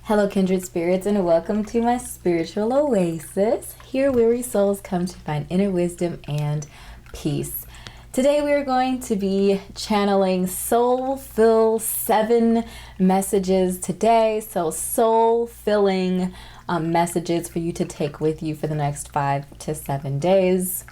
Hello, Kindred Spirits, and welcome to my spiritual oasis. Here, weary souls come to find inner wisdom and peace. Today, we are going to be channeling Soulful 7 messages today. So, soul-filling messages for you to take with you for the next 5 to 7 days.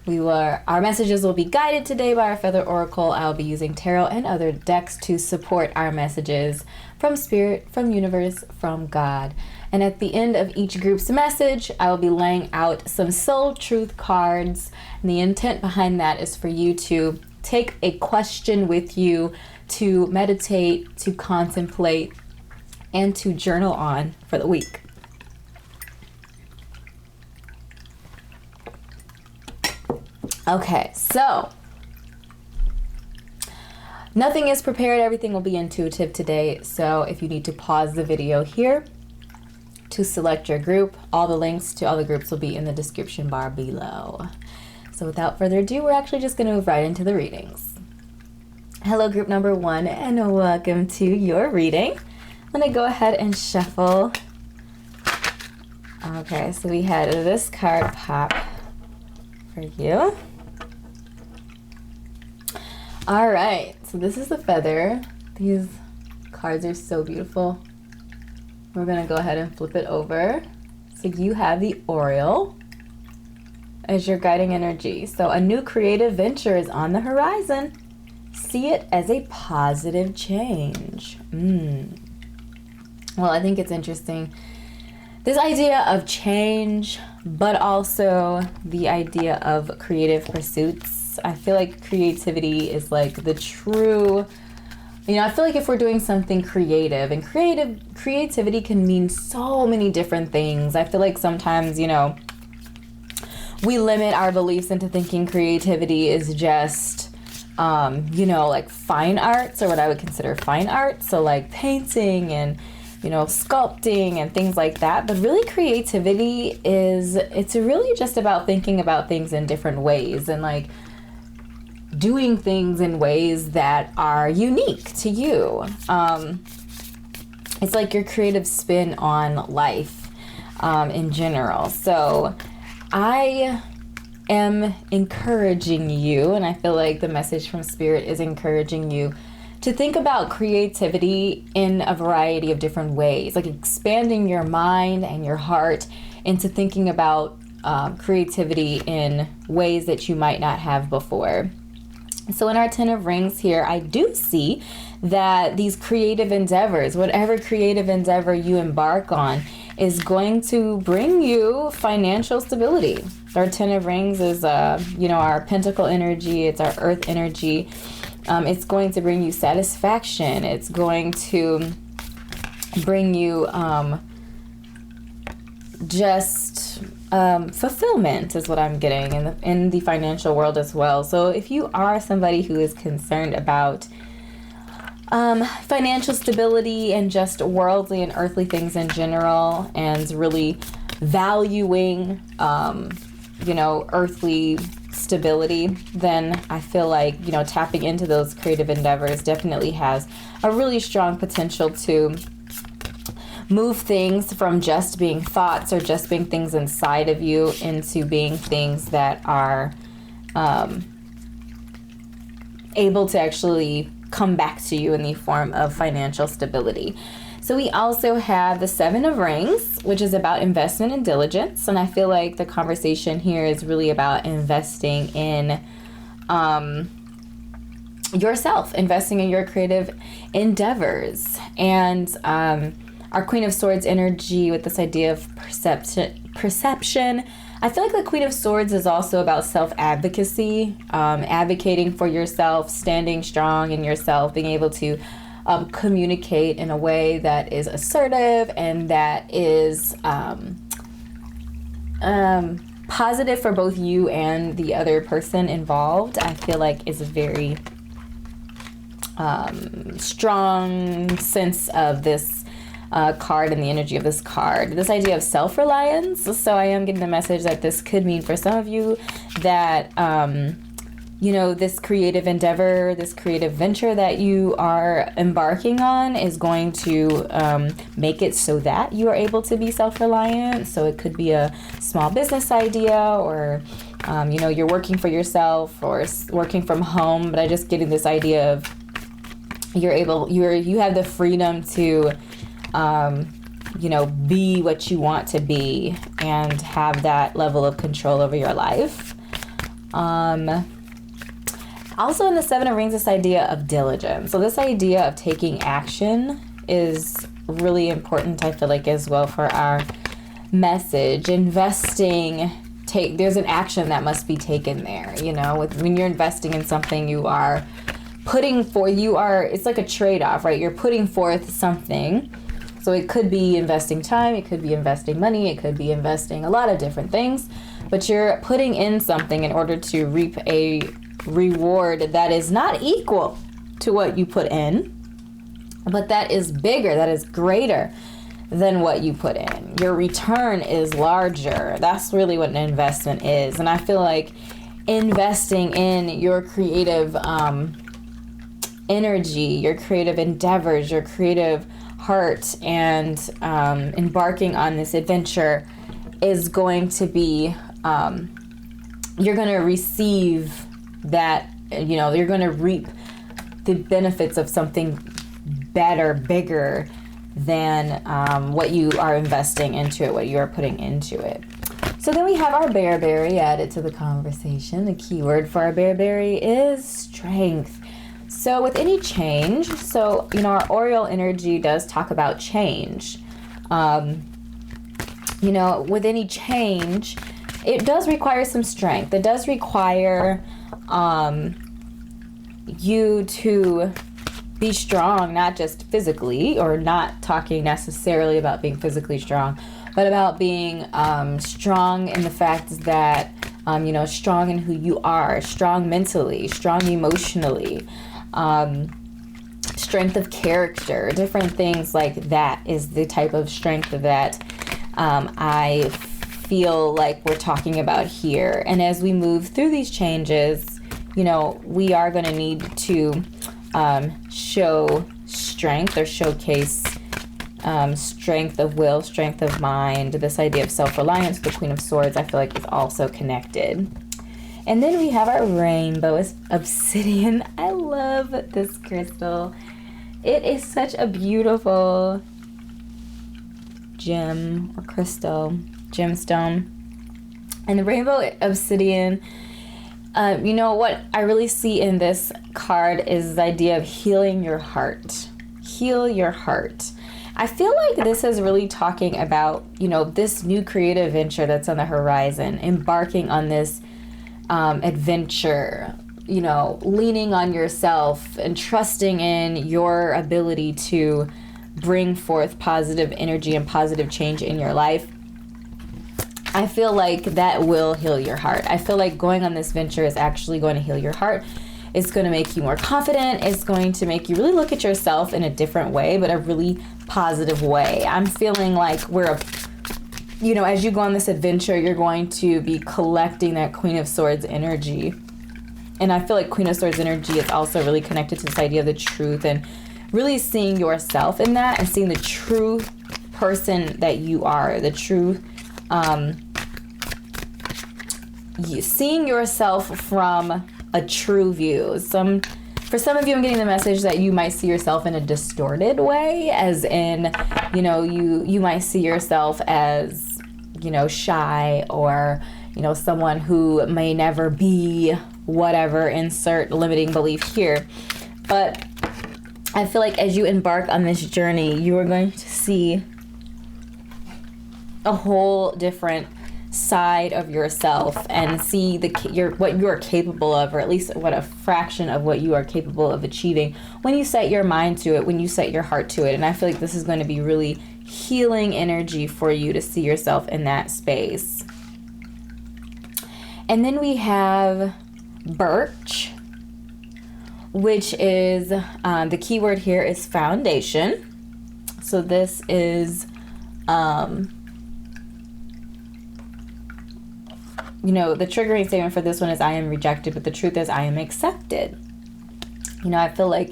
Our messages will be guided today by our Feather Oracle. I'll be using tarot and other decks to support our messages from Spirit, from Universe, from God. And at the end of each group's message, I will be laying out some soul truth cards. And the intent behind that is for you to take a question with you to meditate, to contemplate, and to journal on for the week. Okay, so nothing is prepared. Everything will be intuitive today. So if you need to pause the video here to select your group, all the links to all the groups will be in the description bar below. So without further ado, we're actually just going to move right into the readings. Hello, group number 1, and welcome to your reading. I'm going to go ahead and shuffle. Okay, so we had this card pop for you. All right, so this is the feather. These cards are so beautiful. We're gonna go ahead and flip it over. So you have the Oriole as your guiding energy. So a new creative venture is on the horizon. See it as a positive change. Well, I think it's interesting. This idea of change, but also the idea of creative pursuits. I feel like creativity is like the true, I feel like if we're doing something creative, and creativity can mean so many different things. I feel like sometimes, we limit our beliefs into thinking creativity is just, like fine arts, or what I would consider fine art. So like painting and sculpting and things like that. But really creativity it's really just about thinking about things in different ways and like doing things in ways that are unique to you. It's like your creative spin on life in general. So I am encouraging you, and I feel like the message from Spirit is encouraging you to think about creativity in a variety of different ways, like expanding your mind and your heart into thinking about creativity in ways that you might not have before. So in our 10 of Rings here, I do see that these creative endeavors, whatever creative endeavor you embark on, is going to bring you financial stability. Our 10 of Rings is, our pentacle energy, it's our earth energy. It's going to bring you satisfaction. It's going to bring you fulfillment is what I'm getting in the financial world as well. So if you are somebody who is concerned about financial stability and just worldly and earthly things in general, and really valuing, earthly stability, then I feel like, tapping into those creative endeavors definitely has a really strong potential to move things from just being thoughts or just being things inside of you into being things that are able to actually come back to you in the form of financial stability. So we also have the 7 of Rings, which is about investment and diligence. And I feel like the conversation here is really about investing in yourself, investing in your creative endeavors. And our Queen of Swords energy with this idea of perception. I feel like the Queen of Swords is also about self-advocacy, advocating for yourself, standing strong in yourself, being able to communicate in a way that is assertive and that is positive for both you and the other person involved. I feel like is a very strong sense of this card and the energy of this card. This idea of self-reliance. So I am getting the message that this could mean for some of you that you know, this creative endeavor, this creative venture that you are embarking on is going to make it so that you are able to be self-reliant. So it could be a small business idea, or you know, you're working for yourself or working from home. But I just getting this idea of you have the freedom to you know, be what you want to be and have that level of control over your life. Also in the Seven of Rings, this idea of diligence. So this idea of taking action is really important, I feel like, as well for our message. Investing, there's an action that must be taken there. You know, when you're investing in something, it's like a trade-off, right? You're putting forth something. So it could be investing time, it could be investing money, it could be investing a lot of different things, but you're putting in something in order to reap a reward that is not equal to what you put in, but that is bigger, that is greater than what you put in. Your return is larger. That's really what an investment is. And I feel like investing in your creative energy, your creative endeavors, your creative heart, and embarking on this adventure is going to be, you're going to receive that, you know, you're going to reap the benefits of something better, bigger than what you are investing into it, what you are putting into it. So then we have our bearberry added to the conversation. The key word for our bearberry is strength. So with any change, so, you know, our Oriole energy does talk about change. You know, with any change, it does require some strength. It does require you to be strong, not just physically, or not talking necessarily about being physically strong, but about being strong in the fact that, you know, strong in who you are, strong mentally, strong emotionally, strength of character, different things like that is the type of strength that I feel like we're talking about here. And as we move through these changes, you know, we are going to need to show strength, or showcase strength of will, strength of mind. This idea of self-reliance, the Queen of Swords, I feel like is also connected. And then we have our rainbow obsidian. I love this crystal. It is such a beautiful gem or crystal, gemstone. And the rainbow obsidian, you know, what I really see in this card is the idea of healing your heart. Heal your heart. I feel like this is really talking about, you know, this new creative venture that's on the horizon, embarking on this adventure, you know, leaning on yourself and trusting in your ability to bring forth positive energy and positive change in your life. I feel like that will heal your heart. I feel like going on this venture is actually going to heal your heart. It's going to make you more confident. It's going to make you really look at yourself in a different way, but a really positive way. I'm feeling like you know, as you go on this adventure, you're going to be collecting that Queen of Swords energy. And I feel like Queen of Swords energy is also really connected to this idea of the truth, and really seeing yourself in that, and seeing the true person that you are, the true, seeing yourself from a true view. For some of you, I'm getting the message that you might see yourself in a distorted way, as in, you know, you might see yourself as, you know, shy, or, you know, someone who may never be whatever, insert limiting belief here. But I feel like as you embark on this journey, you are going to see a whole different side of yourself, and see what you are capable of, or at least what a fraction of what you are capable of achieving when you set your mind to it, when you set your heart to it. And I feel like this is going to be really healing energy for you to see yourself in that space. And then we have birch, which is the keyword here is foundation. So this is the triggering statement for this one is I am rejected, but the truth is I am accepted. I feel like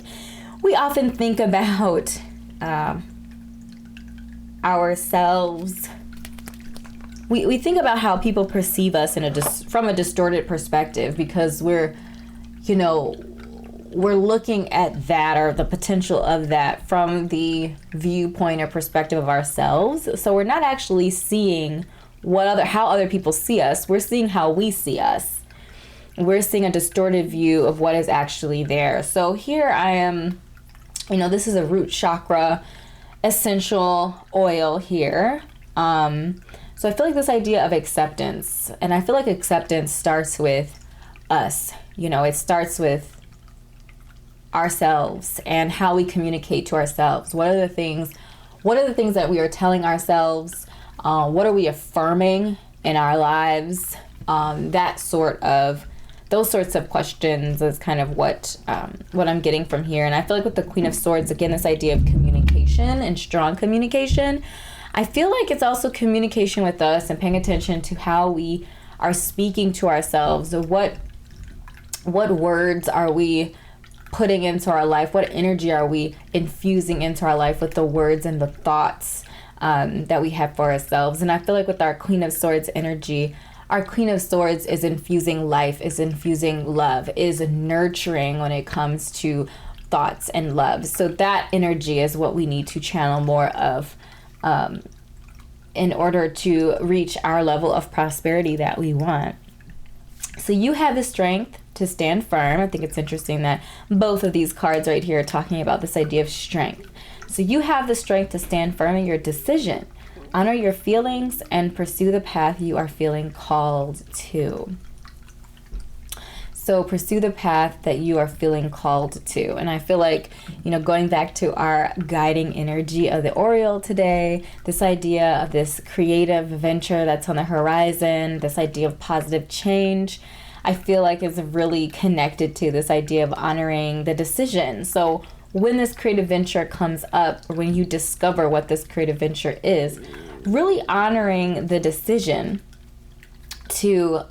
we often think about ourselves. We think about how people perceive us from a distorted perspective, because we're looking at that, or the potential of that, from the viewpoint or perspective of ourselves. So we're not actually seeing how other people see us. We're seeing how we see us. We're seeing a distorted view of what is actually there. So here I am, this is a root chakra essential oil here. So I feel like this idea of acceptance, and I feel like acceptance starts with us. It starts with ourselves and how we communicate to ourselves. What are the things that we are telling ourselves? What are we affirming in our lives? Those sorts of questions is kind of what I'm getting from here. And I feel like with the Queen of Swords, again, this idea of communication and strong communication, I feel like it's also communication with us and paying attention to how we are speaking to ourselves. What words are we putting into our life? What energy are we infusing into our life with the words and the thoughts that we have for ourselves? And I feel like with our Queen of Swords energy, our Queen of Swords is infusing life, is infusing love, is nurturing when it comes to thoughts and love. So that energy is what we need to channel more of in order to reach our level of prosperity that we want. So you have the strength to stand firm. I think it's interesting that both of these cards right here are talking about this idea of strength. So you have the strength to stand firm in your decision. Honor your feelings and pursue the path you are feeling called to. So pursue the path that you are feeling called to. And I feel like, going back to our guiding energy of the Oriole today, this idea of this creative venture that's on the horizon, this idea of positive change, I feel like is really connected to this idea of honoring the decision. So when this creative venture comes up, or when you discover what this creative venture is, really honoring the decision to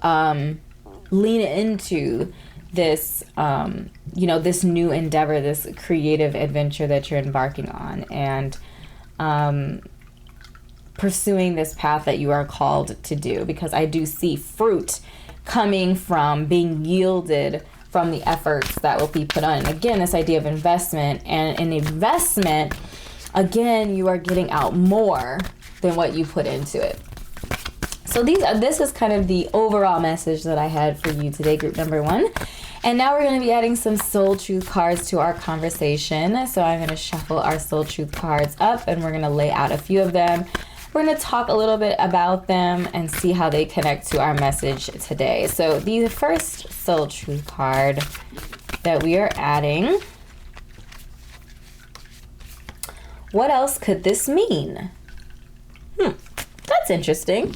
lean into this, this new endeavor, this creative adventure that you're embarking on, and pursuing this path that you are called to do. Because I do see fruit coming from being yielded from the efforts that will be put on. And again, this idea of investment, and an investment, again, you are getting out more than what you put into it. So this is kind of the overall message that I had for you today, group number 1. And now we're going to be adding some Soul Truth cards to our conversation. So I'm going to shuffle our Soul Truth cards up, and we're going to lay out a few of them. We're going to talk a little bit about them and see how they connect to our message today. So the first Soul Truth card that we are adding, what else could this mean? That's interesting.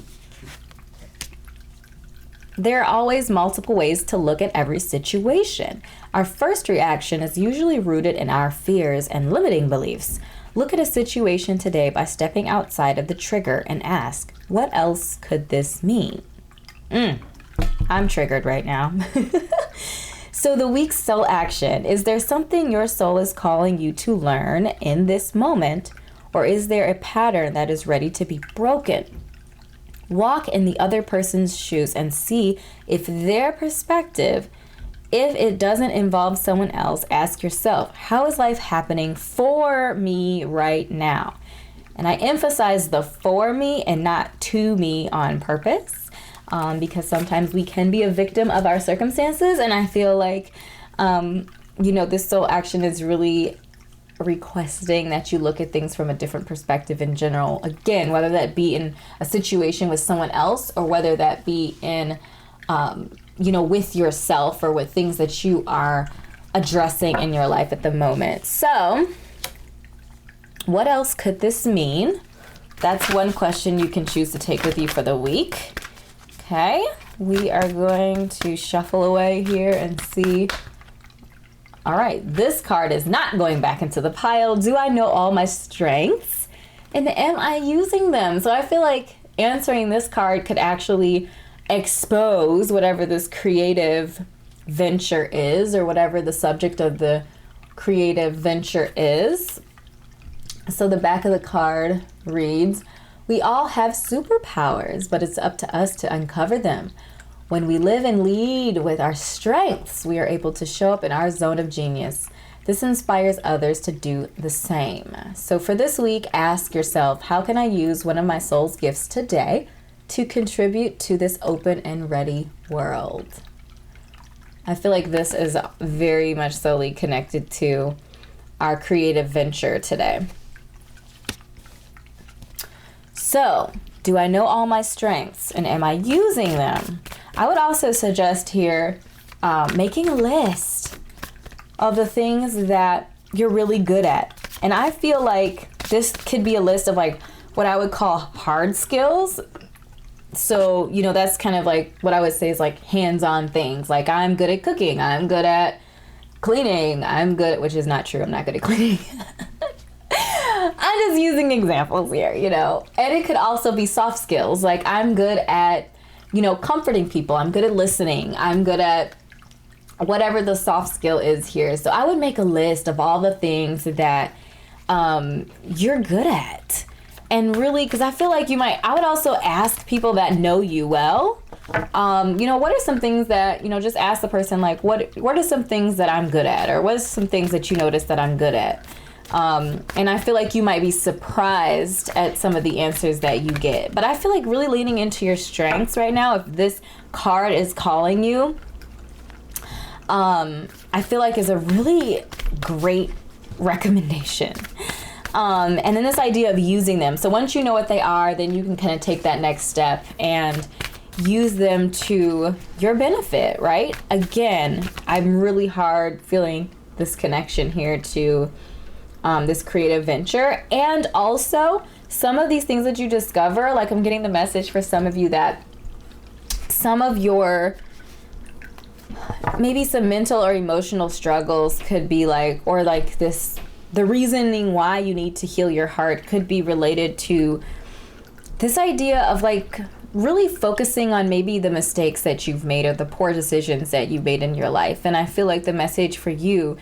There are always multiple ways to look at every situation. Our first reaction is usually rooted in our fears and limiting beliefs. Look at a situation today by stepping outside of the trigger and ask, what else could this mean? I'm triggered right now. So the week's soul action. Is there something your soul is calling you to learn in this moment? Or is there a pattern that is ready to be broken? Walk in the other person's shoes and see if their perspective, if it doesn't involve someone else, ask yourself, how is life happening for me right now? And I emphasize the for me and not to me on purpose, because sometimes we can be a victim of our circumstances. And I feel like, this soul action is really requesting that you look at things from a different perspective in general. Again, whether that be in a situation with someone else, or whether that be in, with yourself, or with things that you are addressing in your life at the moment. So, what else could this mean? That's one question you can choose to take with you for the week. Okay, we are going to shuffle away here and see. All right, this card is not going back into the pile. Do I know all my strengths? And am I using them? So I feel like answering this card could actually expose whatever this creative venture is, or whatever the subject of the creative venture is. So the back of the card reads, we all have superpowers, but it's up to us to uncover them. When we live and lead with our strengths, we are able to show up in our zone of genius. This inspires others to do the same. So for this week, ask yourself, how can I use one of my soul's gifts today to contribute to this open and ready world? I feel like this is very much solely connected to our creative venture today. So, do I know all my strengths, and am I using them? I would also suggest here making a list of the things that you're really good at. And I feel like this could be a list of like what I would call hard skills. So, you know, that's kind of like what I would say is like hands-on things. Like I'm good at cooking, I'm good at cleaning, I'm good at, which is not true, I'm not good at cleaning. I'm just using examples here, you know. And it could also be soft skills. Like I'm good at, you know, comforting people, I'm good at listening, I'm good at whatever the soft skill is here. So I would make a list of all the things that you're good at. And really, because I feel like I would also ask people that know you well, you know, what are some things that, you know, just ask the person like, what are some things that I'm good at? Or what are some things that you notice that I'm good at? And I feel like you might be surprised at some of the answers that you get. But I feel like really leaning into your strengths right now, if this card is calling you, I feel like is a really great recommendation. And then this idea of using them. So once you know what they are, then you can kind of take that next step and use them to your benefit, right? Again, I'm really hard feeling this connection here to this creative venture. And also some of these things that you discover, like I'm getting the message for some of you that some of your maybe some mental or emotional struggles could be like, or like this, the reasoning why you need to heal your heart could be related to this idea of like really focusing on maybe the mistakes that you've made or the poor decisions that you've made in your life. And I feel like the message for you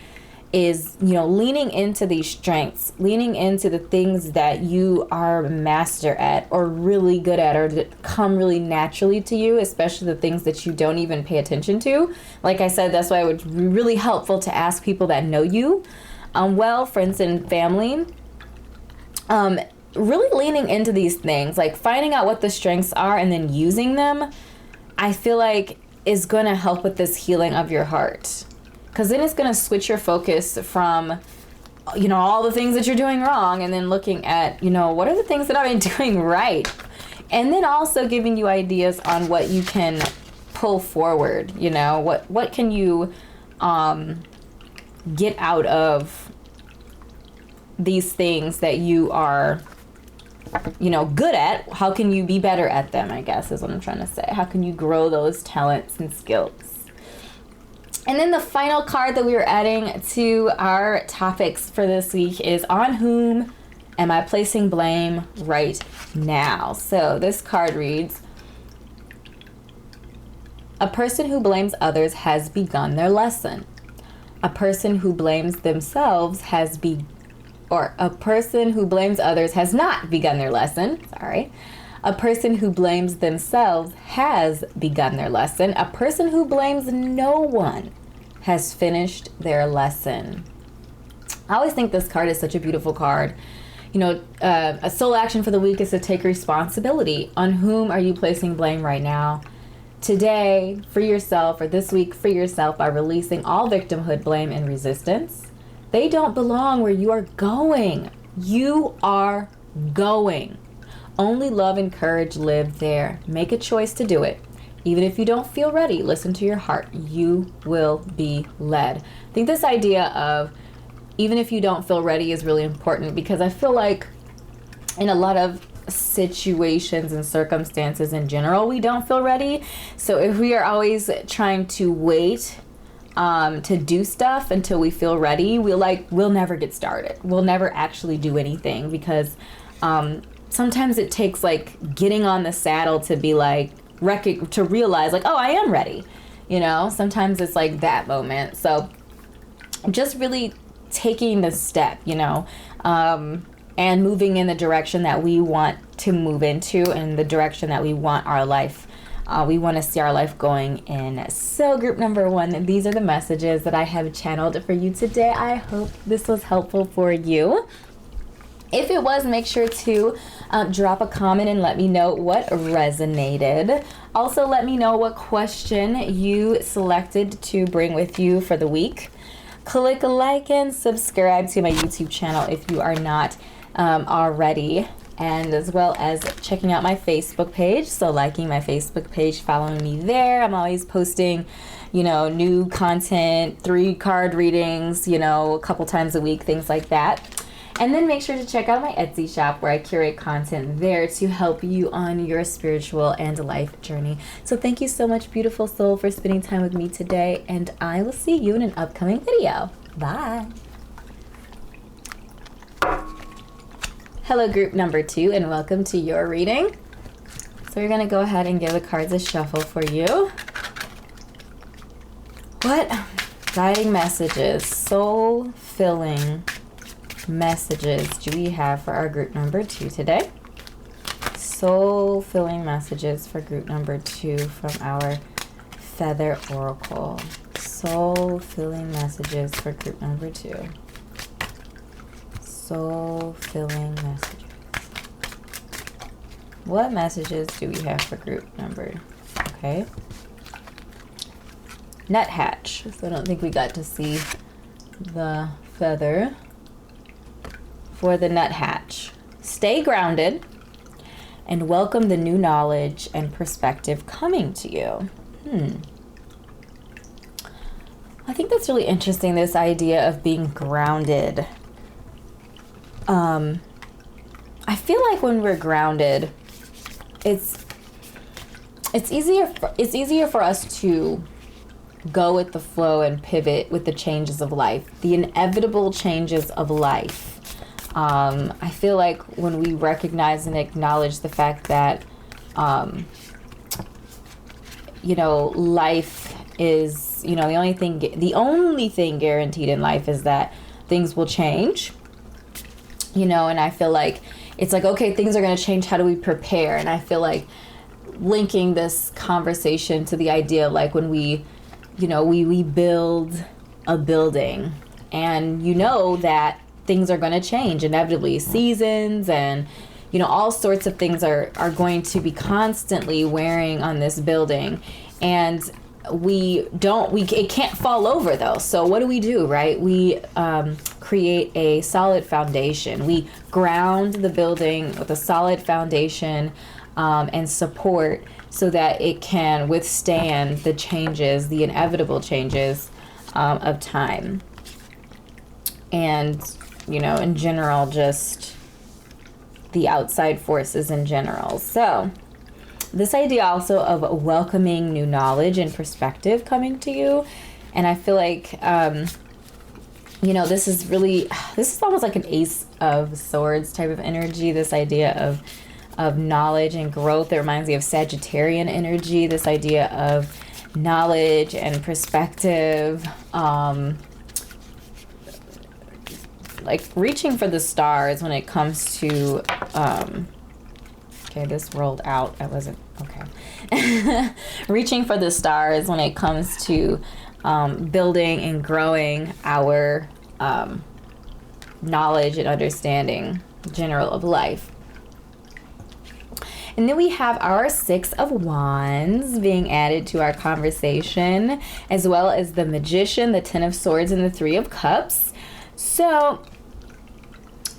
is, you know, leaning into these strengths, leaning into the things that you are a master at or really good at or that come really naturally to you, especially the things that you don't even pay attention to. Like I said, that's why it would be really helpful to ask people that know you well, friends and family. Really leaning into these things, like finding out what the strengths are and then using them, I feel like is going to help with this healing of your heart. Because then it's going to switch your focus from, you know, all the things that you're doing wrong and then looking at, you know, what are the things that I've been doing right? And then also giving you ideas on what you can pull forward, you know, what can you get out of these things that you are, you know, good at. How can you be better at them, I guess is what I'm trying to say. How can you grow those talents and skills? And then the final card that we are adding to our topics for this week is, on whom am I placing blame right now? So this card reads, a person who blames others has begun their lesson. A person who blames themselves a person who blames others has not begun their lesson. Sorry. A person who blames themselves has begun their lesson. A person who blames no one has finished their lesson. I always think this card is such a beautiful card. You know, a soul action for the week is to take responsibility. On whom are you placing blame right now? Today, for yourself, or this week, for yourself by releasing all victimhood, blame, and resistance. They don't belong where you are going. You are going. Only love and courage live there. Make a choice to do it. Even if you don't feel ready, listen to your heart. You will be led. I think this idea of even if you don't feel ready is really important, because I feel like in a lot of situations and circumstances in general, we don't feel ready. So if we are always trying to wait to do stuff until we feel ready, we'll never get started. We'll never actually do anything, because sometimes it takes like getting on the saddle to be like, to realize like, oh, I am ready. You know, sometimes it's like that moment. So just really taking the step, you know, and moving in the direction that we want to move into and the direction that we want our life. We want to see our life going in. So group number 1, these are the messages that I have channeled for you today. I hope this was helpful for you. If it was, make sure to drop a comment and let me know what resonated. Also, let me know what question you selected to bring with you for the week. Click like and subscribe to my YouTube channel if you are not already. And as well as checking out my Facebook page. So liking my Facebook page, following me there. I'm always posting, you know, new content, 3 card readings, you know, a couple times a week, things like that. And then make sure to check out my Etsy shop where I curate content there to help you on your spiritual and life journey. So thank you so much, beautiful soul, for spending time with me today. And I will see you in an upcoming video. Bye. Hello, group number 2, and welcome to your reading. So we're going to go ahead and give the cards a shuffle for you. What guiding messages, soul-filling messages do we have for our group number 2 today? Soul-filling messages for group number 2 from our Feather Oracle. Soul-filling messages for group number 2. Soul-filling messages. What messages do we have for group number? Okay. Nuthatch. So I don't think we got to see the feather. For the nuthatch, stay grounded and welcome the new knowledge and perspective coming to you. I think that's really interesting, this idea of being grounded. I feel like when we're grounded, it's easier for us to go with the flow and pivot with the changes of life, the inevitable changes of life. I feel like when we recognize and acknowledge the fact that, you know, life is, you know, the only thing guaranteed in life is that things will change, you know, and I feel like it's like, okay, things are going to change. How do we prepare? And I feel like linking this conversation to the idea of like when we, you know, we build a building and you know that things are going to change inevitably, seasons and, you know, all sorts of things are going to be constantly wearing on this building, and it can't fall over though. So what do, right? We create a solid foundation. We ground the building with a solid foundation and support so that it can withstand the changes, the inevitable changes of time. And, you know, in general, just the outside forces in general. So this idea also of welcoming new knowledge and perspective coming to you. And I feel like, you know, this is almost like an Ace of Swords type of energy. This idea of knowledge and growth. It reminds me of Sagittarian energy. This idea of knowledge and perspective, like reaching for the stars when it comes to, okay, this rolled out. I wasn't, okay. Reaching for the stars when it comes to building and growing our knowledge and understanding general of life. And then we have our Six of Wands being added to our conversation, as well as the Magician, the Ten of Swords, and the Three of Cups. So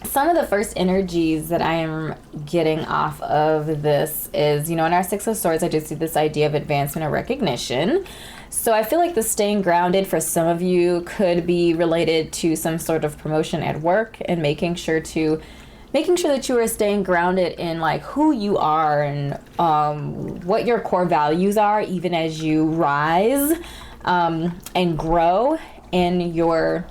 some of the first energies that I am getting off of this is, you know, in our Six of Swords, I just see this idea of advancement and recognition. So I feel like the staying grounded for some of you could be related to some sort of promotion at work and making sure that you are staying grounded in like who you are and what your core values are, even as you rise and grow in your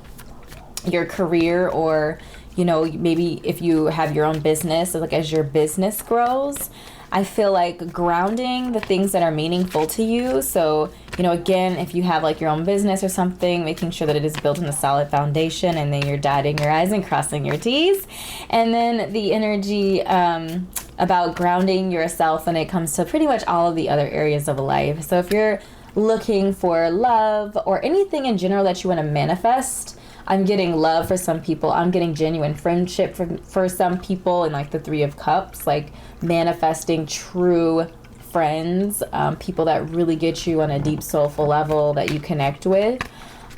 career, or, you know, maybe if you have your own business, like as your business grows. I feel like grounding the things that are meaningful to you. So, you know, again, if you have like your own business or something, making sure that it is built on a solid foundation, and then you're dotting your I's and crossing your T's. And then the energy about grounding yourself when it comes to pretty much all of the other areas of life. So if you're looking for love or anything in general that you want to manifest, I'm getting love for some people. I'm getting genuine friendship for some people, and like the Three of Cups, like manifesting true friends, people that really get you on a deep soulful level that you connect with.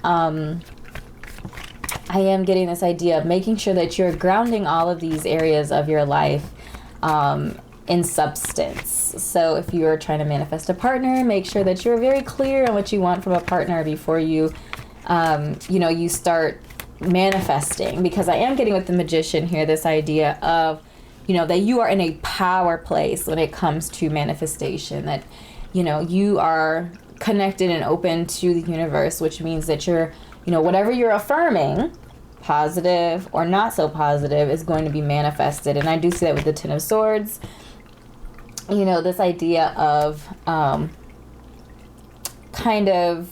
I am getting this idea of making sure that you're grounding all of these areas of your life in substance. So if you're trying to manifest a partner, make sure that you're very clear on what you want from a partner before you you start manifesting, because I am getting with the Magician here this idea of, that you are in a power place when it comes to manifestation, that, you are connected and open to the universe, which means that you're, whatever you're affirming, positive or not so positive, is going to be manifested. And I do see that with the Ten of Swords, this idea of kind of,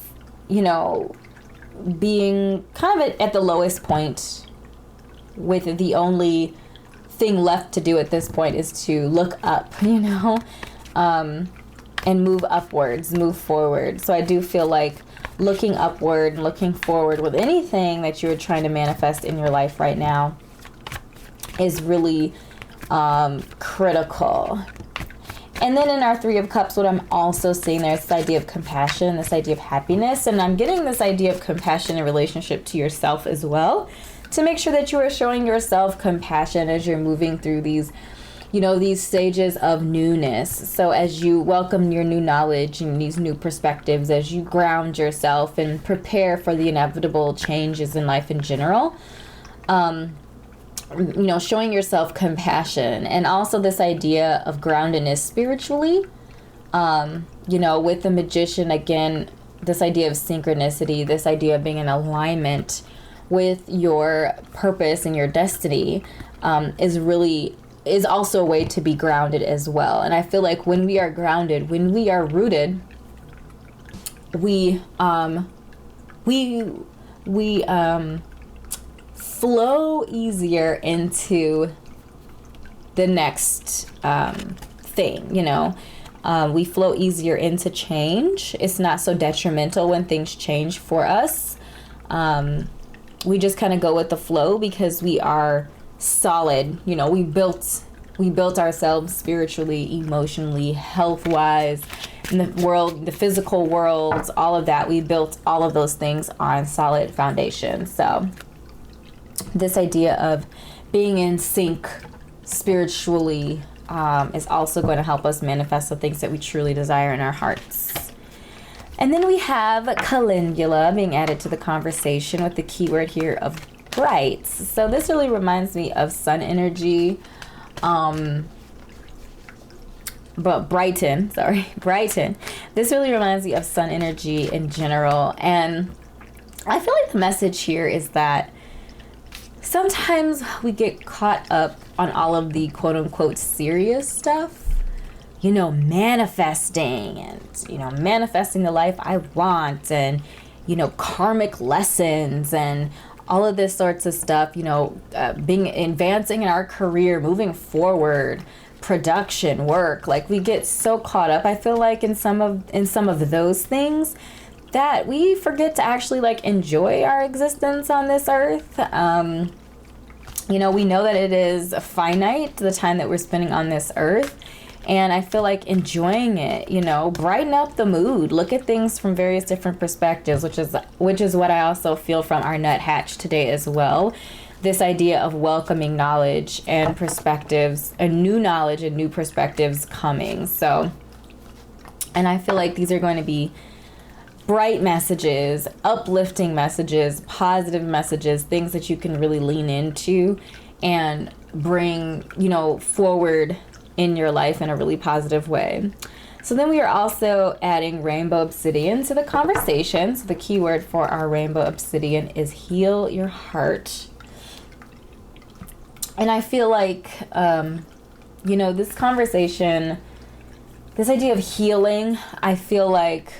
being kind of at the lowest point, with the only thing left to do at this point is to look up, and move upwards, move forward. So I do feel like looking upward and looking forward with anything that you're trying to manifest in your life right now is really critical. And then in our Three of Cups, what I'm also seeing there is this idea of compassion, this idea of happiness. And I'm getting this idea of compassion in relationship to yourself as well, to make sure that you are showing yourself compassion as you're moving through these, these stages of newness. So as you welcome your new knowledge and these new perspectives, as you ground yourself and prepare for the inevitable changes in life in general, showing yourself compassion. And also this idea of groundedness spiritually, with the Magician, again, this idea of synchronicity, this idea of being in alignment with your purpose and your destiny, is also a way to be grounded as well. And I feel like when we are grounded, when we are rooted, we flow easier into the next thing, we flow easier into change. It's not so detrimental when things change for us. We just kind of go with the flow because we are solid. We built ourselves spiritually, emotionally, health-wise, in the world, the physical world, all of that. We built all of those things on solid foundation. So this idea of being in sync spiritually is also going to help us manifest the things that we truly desire in our hearts. And then we have calendula being added to the conversation with the keyword here of bright. So this really reminds me of sun energy, but brighten. This really reminds me of sun energy in general. And I feel like the message here is that sometimes we get caught up on all of the quote unquote serious stuff, manifesting and, manifesting the life I want, and, karmic lessons and all of this sorts of stuff, advancing in our career, moving forward, production, work. Like, we get so caught up, I feel like, in some of those things, that we forget to actually enjoy our existence on this earth. We know that it is finite, the time that we're spending on this earth. And I feel like enjoying it, brighten up the mood, look at things from various different perspectives, which is what I also feel from our nuthatch today as well. This idea of welcoming knowledge and perspectives, and new knowledge and new perspectives coming. So, and I feel like these are going to be bright messages, uplifting messages, positive messages, things that you can really lean into and bring, forward in your life in a really positive way. So then we are also adding rainbow obsidian to the conversation. So the keyword for our rainbow obsidian is heal your heart. And I feel like, this conversation this idea of healing, I feel like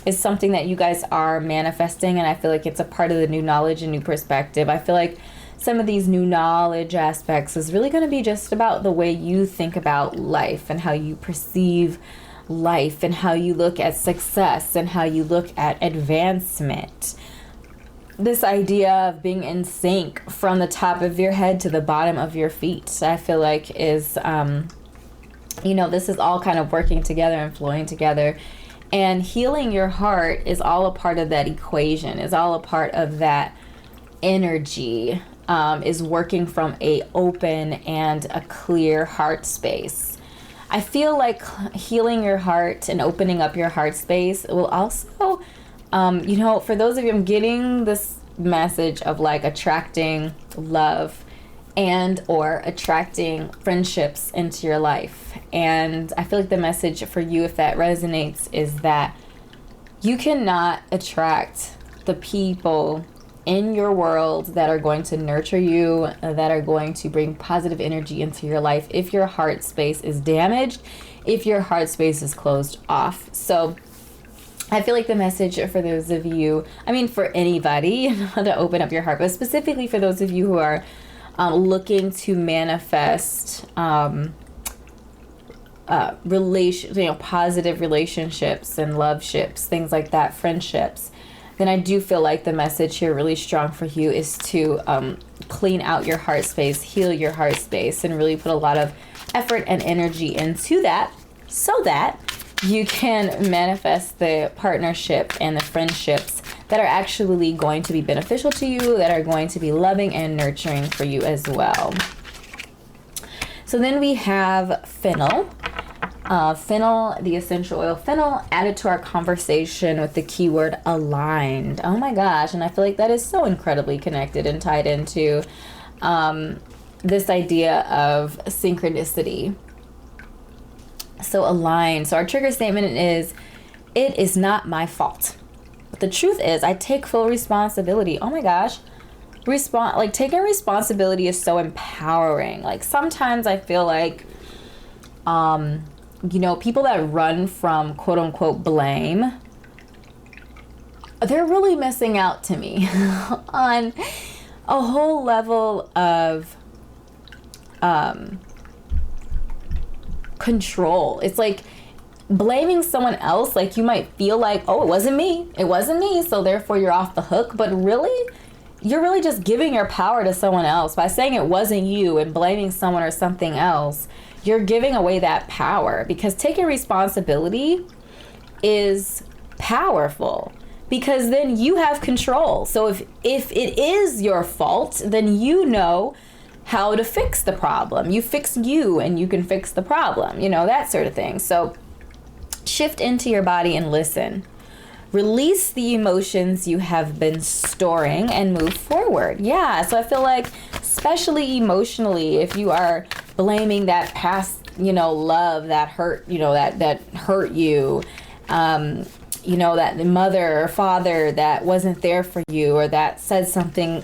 is something that you guys are manifesting, and I feel like it's a part of the new knowledge and new perspective. I feel like some of these new knowledge aspects is really going to be just about the way you think about life and how you perceive life and how you look at success and how you look at advancement. This idea of being in sync from the top of your head to the bottom of your feet, I feel like is, this is all kind of working together and flowing together. And healing your heart is all a part of that equation, is all a part of that energy, is working from a open and a clear heart space. I feel like healing your heart and opening up your heart space will also, for those of you, I'm getting this message of like attracting love and or attracting friendships into your life. And I feel like the message for you, if that resonates, is that you cannot attract the people in your world that are going to nurture you, that are going to bring positive energy into your life, if your heart space is damaged, if your heart space is closed off. So I feel like the message for those of you, for anybody to open up your heart, but specifically for those of you who are looking to manifest positive relationships and love ships, things like that, friendships, then I do feel like the message here really strong for you is to clean out your heart space, heal your heart space, and really put a lot of effort and energy into that so that you can manifest the partnership and the friendships that are actually going to be beneficial to you, that are going to be loving and nurturing for you as well. So then we have fennel. Fennel, the essential oil fennel, added to our conversation with the keyword aligned. Oh my gosh, and I feel like that is so incredibly connected and tied into this idea of synchronicity. So aligned. So our trigger statement is, it is not my fault. But the truth is, I take full responsibility. Oh my gosh. Taking responsibility is so empowering. Like sometimes I feel like, people that run from quote unquote blame, they're really missing out to me on a whole level of control. It's like blaming someone else, like you might feel like, oh, it wasn't me, so therefore you're off the hook. But really, you're really just giving your power to someone else by saying it wasn't you and blaming someone or something else. You're giving away that power, because taking responsibility is powerful, because then you have control. So if it is your fault, then you know how to fix the problem. You fix you and you can fix the problem, that sort of thing. So shift into your body and listen. Release the emotions you have been storing and move forward. Yeah, so I feel like, especially emotionally, if you are blaming that past, love that hurt, that hurt you, that the mother or father that wasn't there for you, or that said something,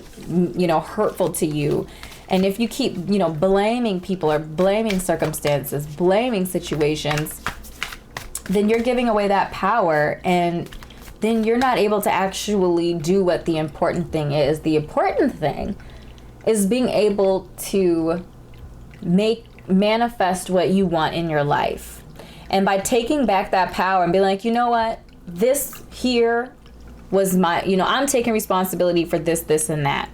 hurtful to you. And if you keep, blaming people or blaming circumstances, blaming situations, then you're giving away that power, and then you're not able to actually do what the important thing is. The important thing is being able to manifest what you want in your life. And by taking back that power and being like, you know what, this here was my, I'm taking responsibility for this, and that,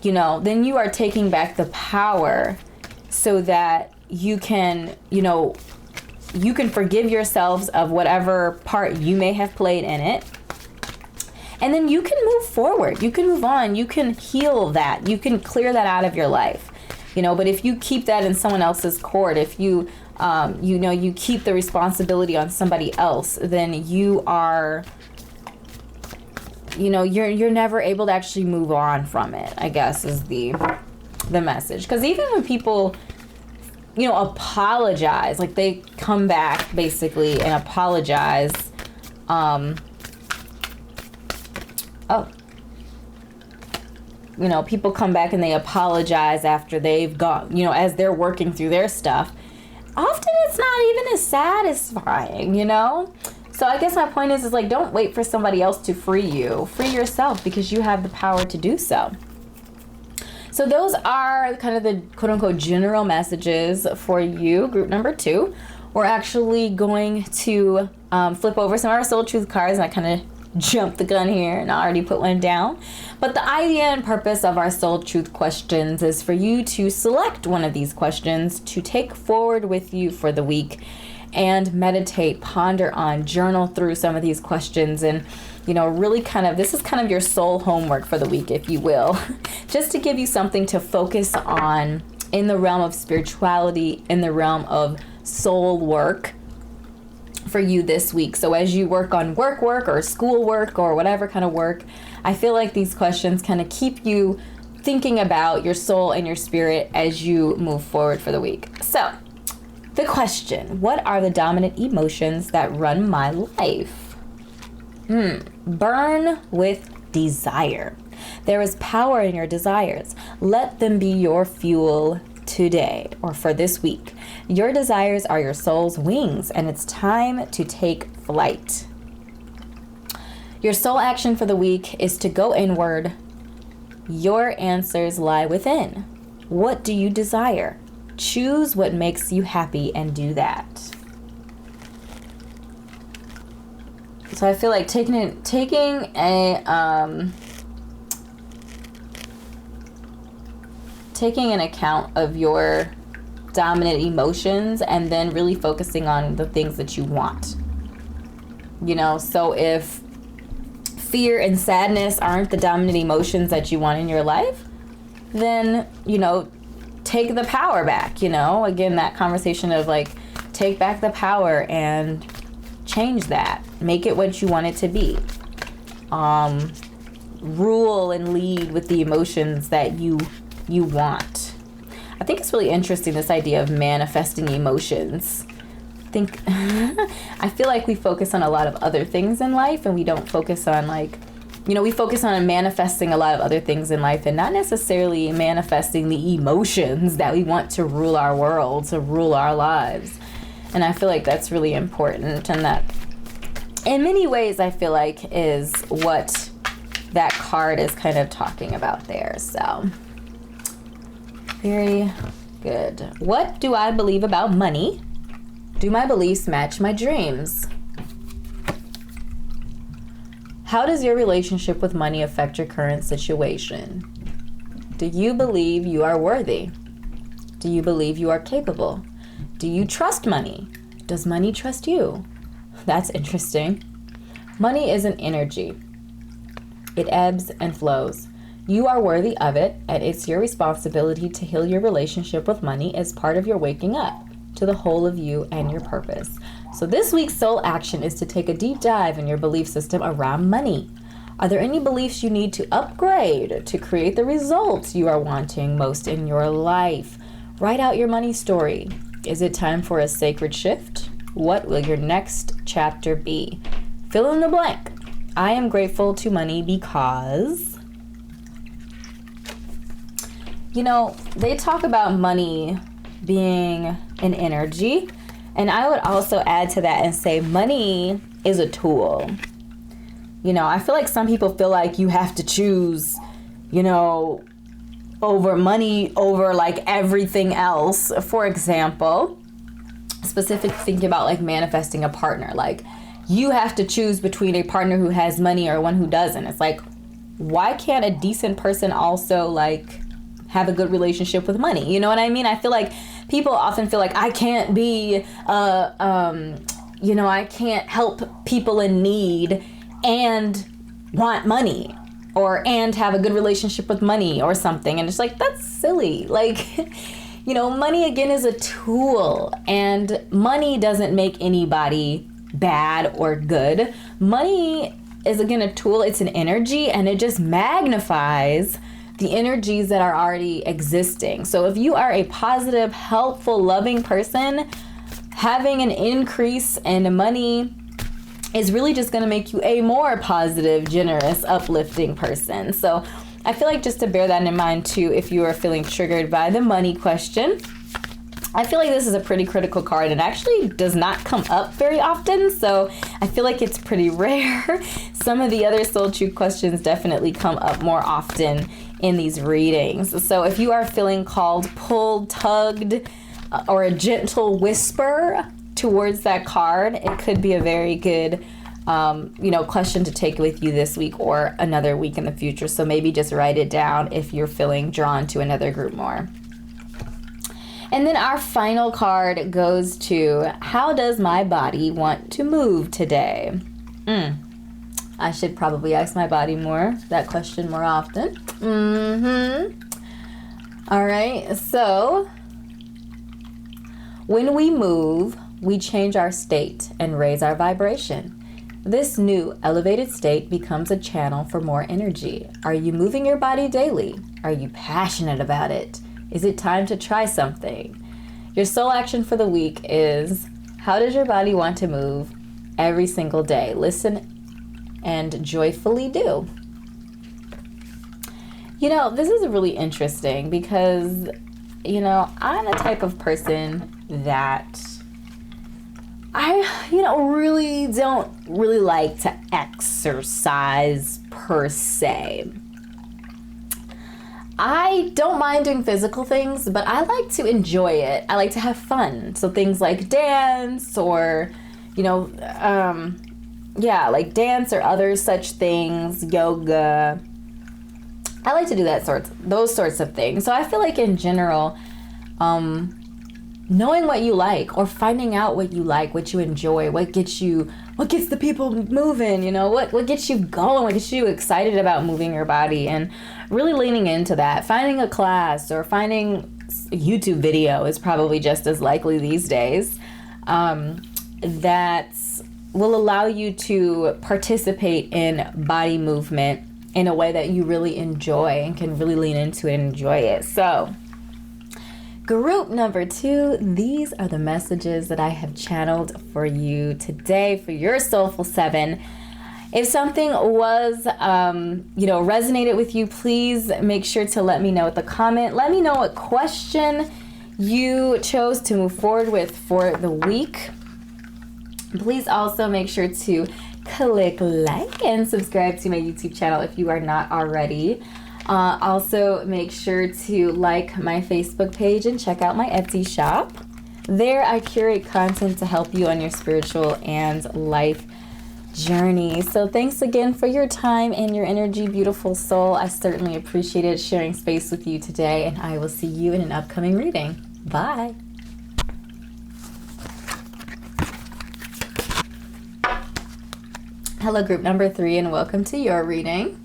then you are taking back the power so that you can, you can forgive yourselves of whatever part you may have played in it. And then you can move forward. You can move on. You can heal that. You can clear that out of your life. But if you keep that in someone else's court, if you, you keep the responsibility on somebody else, then you are, you're never able to actually move on from it, I guess, is the message. Because even when people, apologize, like they come back basically and apologize, people come back and they apologize after they've gone, as they're working through their stuff. often it's not even as satisfying, you know? So I guess my point is like, don't wait for somebody else to free you. Free yourself, because you have the power to do so. So those are kind of the quote unquote general messages for you, group number 2. We're actually going to flip over some of our soul truth cards, and I kind of jumped the gun here and I already put one down. But the idea and purpose of our soul truth questions is for you to select one of these questions to take forward with you for the week and meditate, ponder on, journal through some of these questions, and really this is kind of your soul homework for the week, if you will, just to give you something to focus on in the realm of spirituality, in the realm of soul work for you this week. So as you work on work or school work or whatever kind of work, I feel like these questions kind of keep you thinking about your soul and your spirit as you move forward for the week. So the question, what are the dominant emotions that run my life? Burn with desire. There is power in your desires. Let them be your fuel today or for this week. Your desires are your soul's wings, and it's time to take flight. Your soul action for the week is to go inward. Your answers lie within. What do you desire? Choose what makes you happy and do that. So I feel like taking an account of your dominant emotions and then really focusing on the things that you want. So if fear and sadness aren't the dominant emotions that you want in your life, then, take the power back, Again, that conversation of like, take back the power and change that. Make it what you want it to be. Rule and lead with the emotions that you want. I think it's really interesting, this idea of manifesting emotions. I feel like we focus on a lot of other things in life, and we don't focus on we focus on manifesting a lot of other things in life and not necessarily manifesting the emotions that we want to rule our world, to rule our lives. And I feel like that's really important, and that in many ways I feel like is what that card is kind of talking about there. So very good. What do I believe about money? Do my beliefs match my dreams? How does your relationship with money affect your current situation? Do you believe you are worthy? Do you believe you are capable? Do you trust money? Does money trust you? That's interesting. Money is an energy. It ebbs and flows. You are worthy of it, and it's your responsibility to heal your relationship with money as part of your waking up to the whole of you and your purpose. So this week's soul action is to take a deep dive in your belief system around money. Are there any beliefs you need to upgrade to create the results you are wanting most in your life? Write out your money story. Is it time for a sacred shift? What will your next chapter be? Fill in the blank. I am grateful to money because... they talk about money being an energy. And I would also add to that and say money is a tool. I feel like some people feel like you have to choose, over money over like everything else. For example, specific thinking about like manifesting a partner. Like you have to choose between a partner who has money or one who doesn't. It's like, why can't a decent person also like have a good relationship with money? You know what I mean? I feel like people often feel like I can't be, I can't help people in need and want money and have a good relationship with money or something. And it's like, that's silly. Like, money again is a tool, and money doesn't make anybody bad or good. Money is again a tool. It's an energy, and it just magnifies the energies that are already existing. So if you are a positive, helpful, loving person, having an increase in money is really just going to make you a more positive, generous, uplifting person. So I feel like just to bear that in mind too, if you are feeling triggered by the money question. I feel like this is a pretty critical card and actually does not come up very often, so I feel like it's pretty rare. Some of the other soul truth questions definitely come up more often in these readings. So if you are feeling called, pulled, tugged, or a gentle whisper towards that card, it could be a very good question to take with you this week or another week in the future. So maybe just write it down if you're feeling drawn to another group more. And then our final card goes to, how does my body want to move today? I should probably ask my body that question more often. All right, so when we move, we change our state and raise our vibration. This new elevated state becomes a channel for more energy. Are you moving your body daily? Are you passionate about it? Is it time to try something? Your soul action for the week is, how does your body want to move every single day? Listen and joyfully do. This is really interesting because, I'm the type of person that I, really don't really like to exercise per se. I don't mind doing physical things, but I like to enjoy it. I like to have fun. So things like dance or, like dance or other such things, yoga. I like to do those sorts of things. So I feel like in general, knowing what you like or finding out what you like, what you enjoy, what gets the people moving, what gets you going, what gets you excited about moving your body, and really leaning into that. Finding a class or finding a YouTube video is probably just as likely these days. That will allow you to participate in body movement in a way that you really enjoy and can really lean into it and enjoy it. So group number 2, these are the messages that I have channeled for you today for your Soulful 7. If something was, resonated with you, please make sure to let me know with a comment. Let me know what question you chose to move forward with for the week. Please also make sure to click like and subscribe to my YouTube channel if you are not already. Also, make sure to like my Facebook page and check out my Etsy shop. There, I curate content to help you on your spiritual and life journey. So thanks again for your time and your energy, beautiful soul. I certainly appreciated sharing space with you today, and I will see you in an upcoming reading. Bye. Hello, group number 3, and welcome to your reading.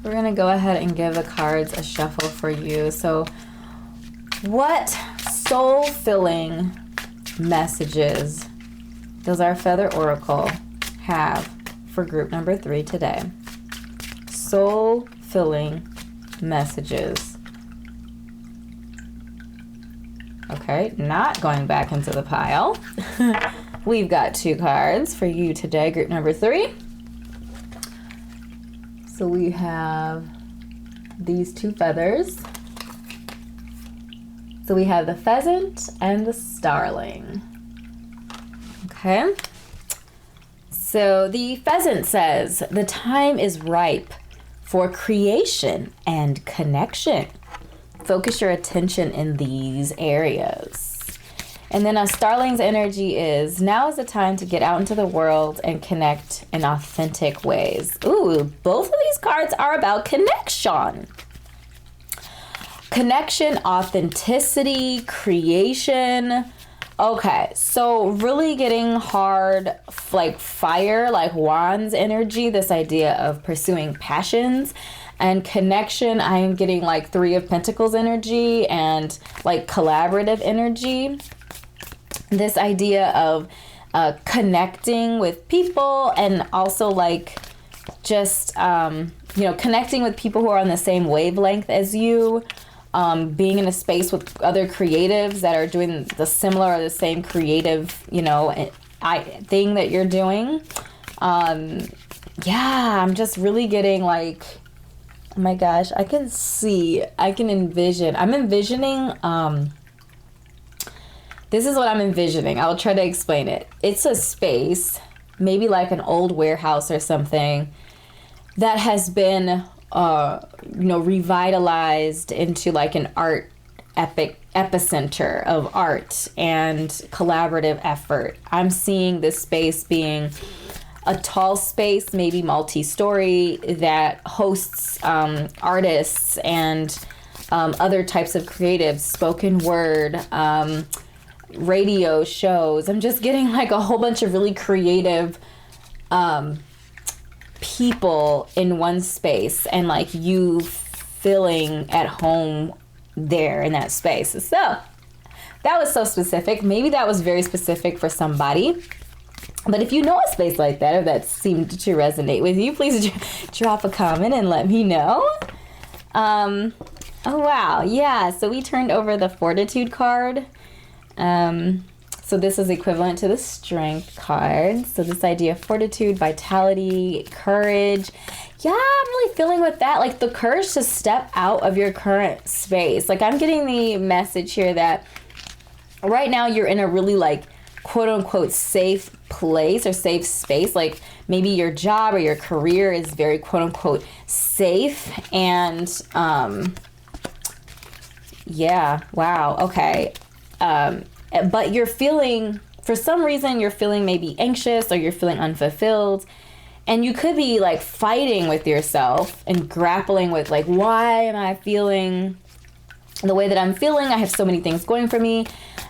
We're going to go ahead and give the cards a shuffle for you. So what soul-filling messages does our Feather Oracle have for group number 3 today? Soul-filling messages. Okay, not going back into the pile. We've got 2 cards for you today, group number 3. So we have these 2 feathers. So we have the pheasant and the starling. Okay. So the pheasant says, the time is ripe for creation and connection. Focus your attention in these areas. And then a starling's energy is, now is the time to get out into the world and connect in authentic ways. Ooh, both of these cards are about connection. Connection, authenticity, creation. Okay, so really getting hard, like fire, like wands energy, this idea of pursuing passions. And connection, I am getting like 3 of Pentacles energy and like collaborative energy. This idea of connecting with people and also like just, connecting with people who are on the same wavelength as you. Being in a space with other creatives that are doing the similar or the same creative, thing that you're doing. I'm just really getting like, oh my gosh, I'm envisioning, this is what I'm envisioning. I'll try to explain it. It's a space, maybe like an old warehouse or something, that has been, revitalized into like an art epicenter of art and collaborative effort. I'm seeing this space being a tall space, maybe multi-story, that hosts artists and other types of creatives, spoken word, radio shows. I'm just getting like a whole bunch of really creative people in one space, and like you feeling at home there in that space. So that was so specific. Maybe that was very specific for somebody. But if you know a space like that, or that seemed to resonate with you, please drop a comment and let me know. Oh, wow. Yeah, so we turned over the Fortitude card. So this is equivalent to the Strength card. So this idea of fortitude, vitality, courage. Yeah, I'm really feeling with that, like the courage to step out of your current space. Like I'm getting the message here that right now you're in a really like quote unquote safe place or safe space. Like maybe your job or your career is very quote unquote safe. And yeah, wow, okay. But you're feeling, for some reason, you're feeling maybe anxious, or you're feeling unfulfilled. And you could be like fighting with yourself and grappling with like, why am I feeling the way that I'm feeling? I have so many things going for me.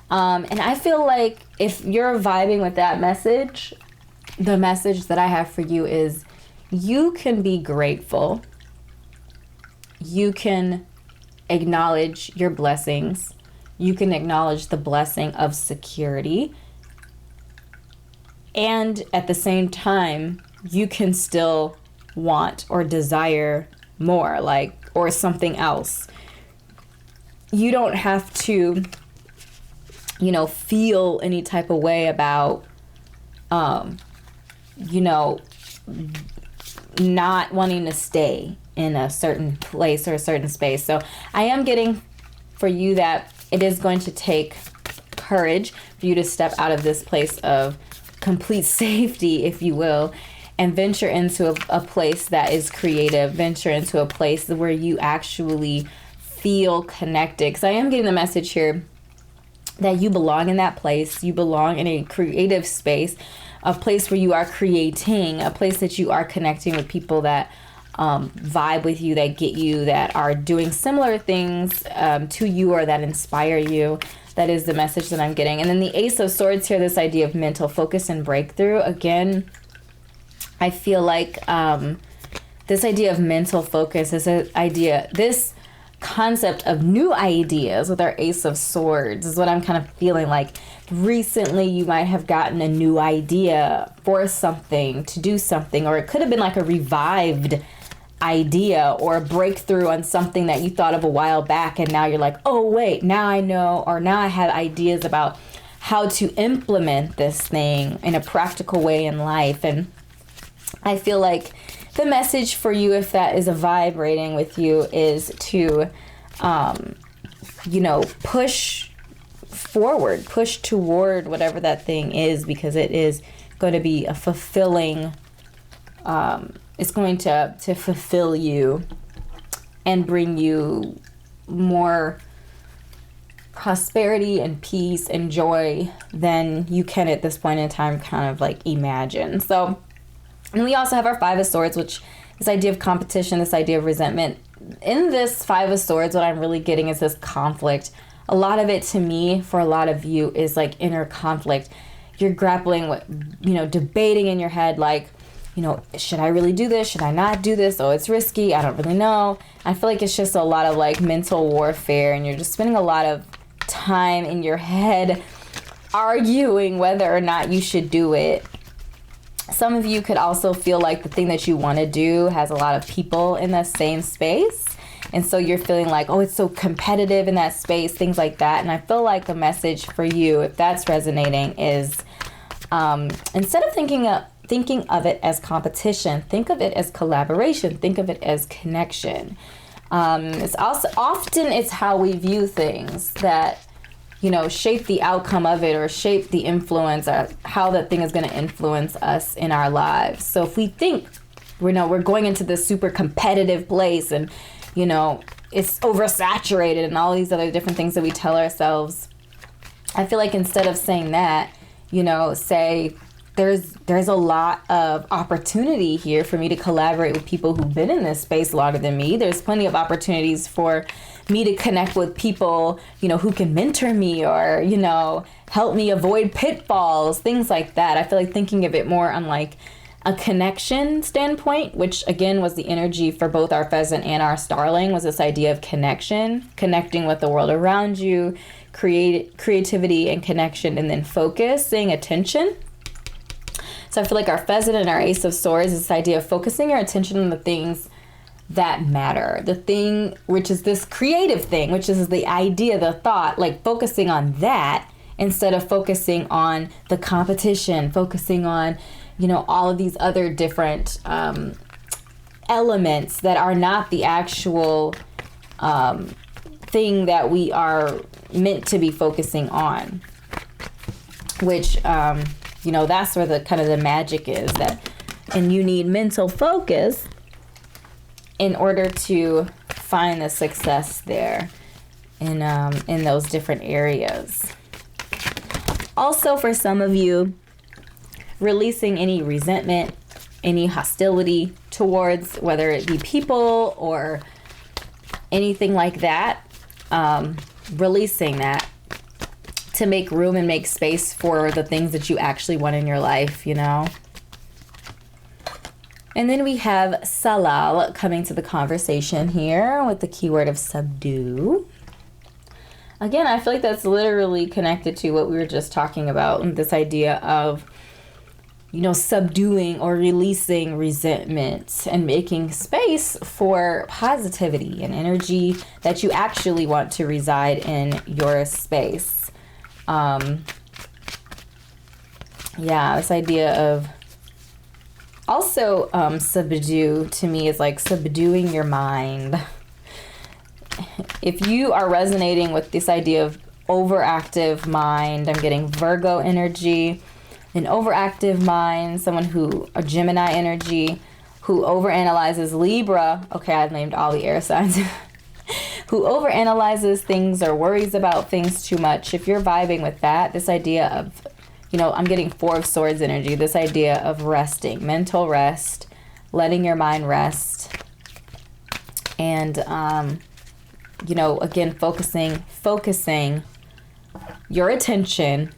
And I feel like if you're vibing with that message, the message that I have for you is you can be grateful. You can acknowledge your blessings. You can acknowledge the blessing of security. And at the same time, you can still want or desire more, like, or something else. You don't have to, feel any type of way about, not wanting to stay in a certain place or a certain space. So I am getting for you that it is going to take courage for you to step out of this place of complete safety, if you will, and venture into a place that is creative, venture into a place where you actually feel connected. Because I am getting the message here that you belong in that place. You belong in a creative space, a place where you are creating, a place that you are connecting with people that vibe with you, that get you, that are doing similar things to you, or that inspire you. That is the message that I'm getting. And then the Ace of Swords here, this idea of mental focus and breakthrough. Again, I feel like this idea of mental focus, this concept of new ideas with our Ace of Swords is what I'm kind of feeling like. Recently, you might have gotten a new idea for something, to do something, or it could have been like a revived idea or a breakthrough on something that you thought of a while back, and now you're like, oh wait, now I know, or now I have ideas about how to implement this thing in a practical way in life. And I feel like the message for you, if that is a vibrating with you, is to push forward, push toward whatever that thing is, because it is going to be a fulfilling, it's going to fulfill you and bring you more prosperity and peace and joy than you can at this point in time kind of like imagine. So, and we also have our Five of Swords, which this idea of competition, this idea of resentment. In this Five of Swords, what I'm really getting is this conflict. A lot of it, to me, for a lot of you, is like inner conflict. You're grappling with, debating in your head, like, should I really do this? Should I not do this? Oh, it's risky. I don't really know. I feel like it's just a lot of like mental warfare, and you're just spending a lot of time in your head arguing whether or not you should do it. Some of you could also feel like the thing that you want to do has a lot of people in the same space. And so you're feeling like, oh, it's so competitive in that space, things like that. And I feel like the message for you, if that's resonating, is instead of thinking of it as competition, think of it as collaboration. Think of it as connection. It's also often it's how we view things that shape the outcome of it, or shape the influence, or how that thing is going to influence us in our lives. So if we think we're going into this super competitive place, and it's oversaturated and all these other different things that we tell ourselves, I feel like instead of saying that, say there's a lot of opportunity here for me to collaborate with people who've been in this space longer than me. There's plenty of opportunities for me to connect with people, who can mentor me, or, help me avoid pitfalls, things like that. I feel like thinking of it more on like a connection standpoint, which again was the energy for both our pheasant and our starling, was this idea of connecting with the world around you, creativity and connection, and then focusing attention. So I feel like our pheasant and our ace of swords is this idea of focusing your attention on the things that matter. The thing, which is this creative thing, which is the idea, the thought, like focusing on that instead of focusing on the competition, focusing on, all of these other different elements that are not the actual thing that we are meant to be focusing on. Which, that's where the kind of the magic is, and you need mental focus in order to find the success there in those different areas. Also, for some of you, releasing any resentment, any hostility towards whether it be people or anything like that, releasing that to make room and make space for the things that you actually want in your life, And then we have Salal coming to the conversation here with the keyword of subdue. Again, I feel like that's literally connected to what we were just talking about, this idea of, subduing or releasing resentment and making space for positivity and energy that you actually want to reside in your space. This idea of also subdue to me is like subduing your mind. If you are resonating with this idea of overactive mind, I'm getting Virgo energy, an overactive mind, a Gemini energy, who overanalyzes, Libra. Okay, I've named all the air signs. Who overanalyzes things or worries about things too much. If you're vibing with that, this idea of, I'm getting Four of Swords energy, this idea of resting, mental rest, letting your mind rest. And, again, focusing your attention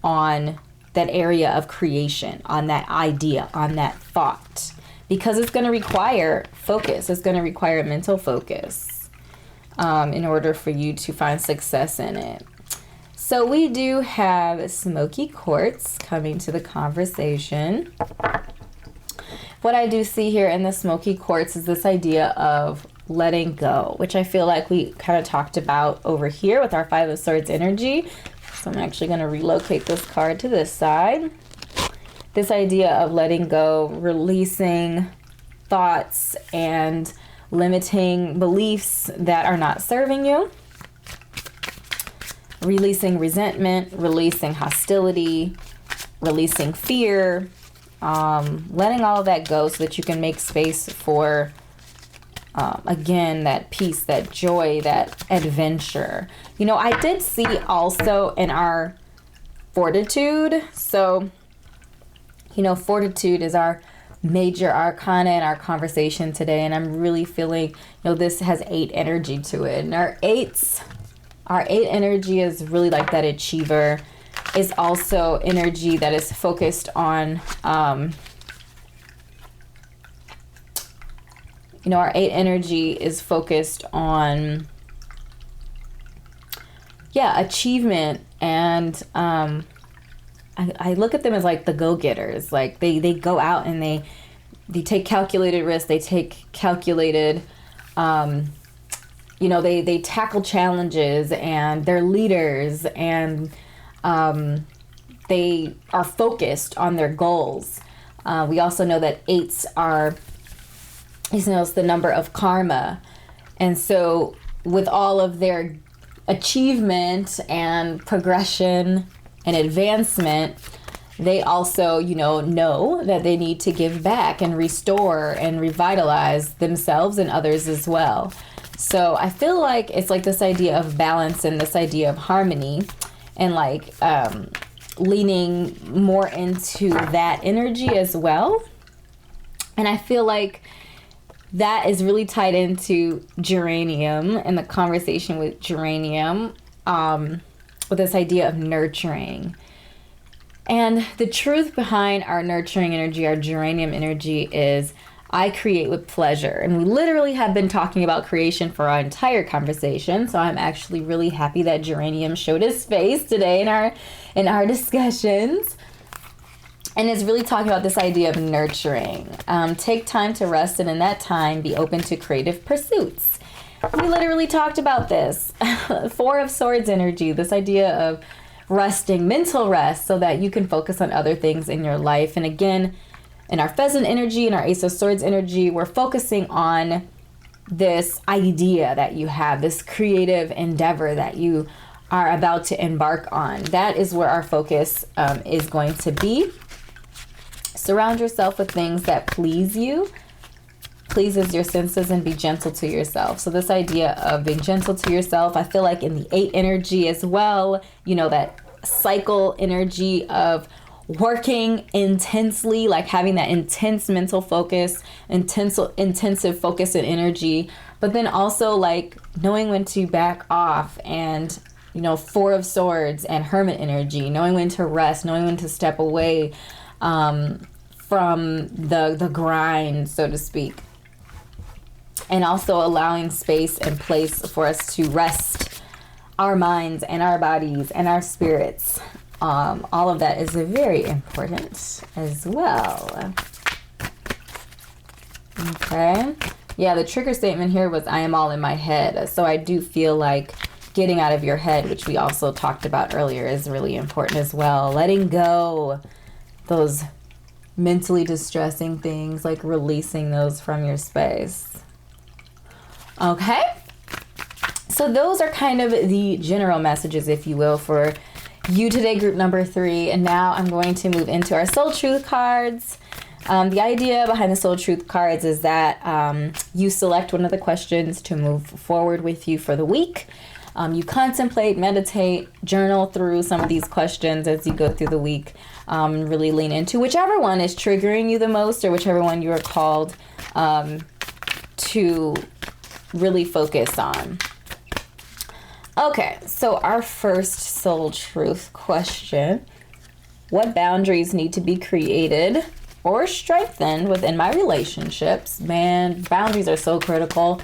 on that area of creation, on that idea, on that thought, because it's going to require focus. It's going to require mental focus in order for you to find success in it. So we do have smoky quartz coming to the conversation. What I do see here in the smoky quartz is this idea of letting go, which I feel like we kind of talked about over here with our Five of Swords energy. So I'm actually going to relocate this card to this side. This idea of letting go, releasing thoughts and limiting beliefs that are not serving you. Releasing resentment, releasing hostility, releasing fear, letting all of that go so that you can make space for again, that peace, that joy, that adventure. I did see also in our fortitude. So, fortitude is our major arcana in our conversation today. And I'm really feeling, this has 8 energy to it. And our 8 energy is really like that achiever. Is also energy that is focused on, our 8 energy is focused on, achievement. And I look at them as like the go-getters. Like they go out and they take calculated risks. They take calculated, they tackle challenges, and they're leaders, and they are focused on their goals. We also know that 8s are, it's the number of karma. And so with all of their achievement and progression and advancement, they also, know that they need to give back and restore and revitalize themselves and others as well. So I feel like it's like this idea of balance and this idea of harmony, and like leaning more into that energy as well. And I feel like that is really tied into geranium and the conversation with geranium, with this idea of nurturing. And the truth behind our nurturing energy, our geranium energy, is I create with pleasure. And we literally have been talking about creation for our entire conversation. So I'm actually really happy that geranium showed his face today in our discussions. And it's really talking about this idea of nurturing. Take time to rest, and in that time, be open to creative pursuits. We literally talked about this. Four of Swords energy, this idea of resting, mental rest, so that you can focus on other things in your life. And again, in our Pheasant energy and our Ace of Swords energy, we're focusing on this idea that you have, this creative endeavor that you are about to embark on. That is where our focus is going to be. Surround yourself with things that pleases your senses, and be gentle to yourself. So this idea of being gentle to yourself, I feel like in the 8 energy as well, that cycle energy of working intensely, like having that intense mental focus, intensive focus and energy, but then also like knowing when to back off, and Four of Swords and Hermit energy, knowing when to rest, knowing when to step away from the grind, so to speak, and also allowing space and place for us to rest our minds and our bodies and our spirits. All of that is very important as well. Okay. Yeah, the trigger statement here was I am all in my head. So I do feel like getting out of your head, which we also talked about earlier, is really important as well. Letting go those mentally distressing things, like releasing those from your space. Okay. So those are kind of the general messages, if you will, for you today, group number 3. And now I'm going to move into our Soul Truth cards. The idea behind the Soul Truth cards is that you select one of the questions to move forward with you for the week. You contemplate, meditate, journal through some of these questions as you go through the week. Really lean into whichever one is triggering you the most, or whichever one you are called to really focus on. Okay, so our first Soul Truth question: what boundaries need to be created or strengthened within my relationships? Man, boundaries are so critical,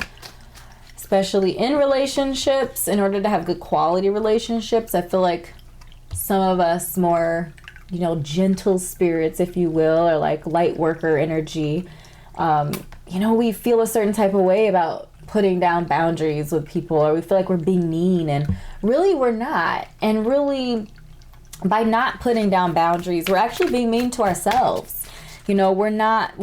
especially in relationships. In order to have good quality relationships, I feel like some of us more, gentle spirits, if you will, or like light worker energy, we feel a certain type of way about putting down boundaries with people, or we feel like we're being mean, and really we're not. And really, by not putting down boundaries, we're actually being mean to ourselves. We're not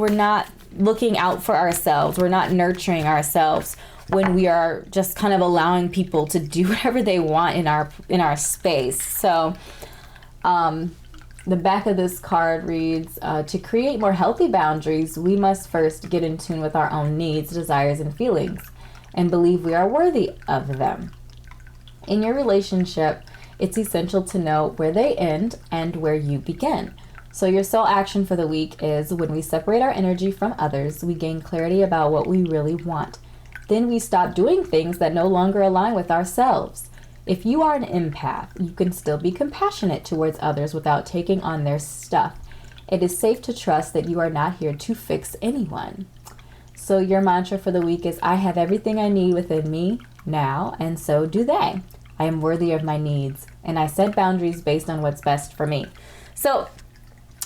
looking out for ourselves. We're not nurturing ourselves when we are just kind of allowing people to do whatever they want in our space. So the back of this card reads, to create more healthy boundaries, we must first get in tune with our own needs, desires, and feelings, and believe we are worthy of them. In your relationship, it's essential to know where they end and where you begin. So your soul action for the week is: when we separate our energy from others, we gain clarity about what we really want. Then we stop doing things that no longer align with ourselves. If you are an empath, you can still be compassionate towards others without taking on their stuff. It is safe to trust that you are not here to fix anyone. So your mantra for the week is: I have everything I need within me now, and so do they. I am worthy of my needs, and I set boundaries based on what's best for me. So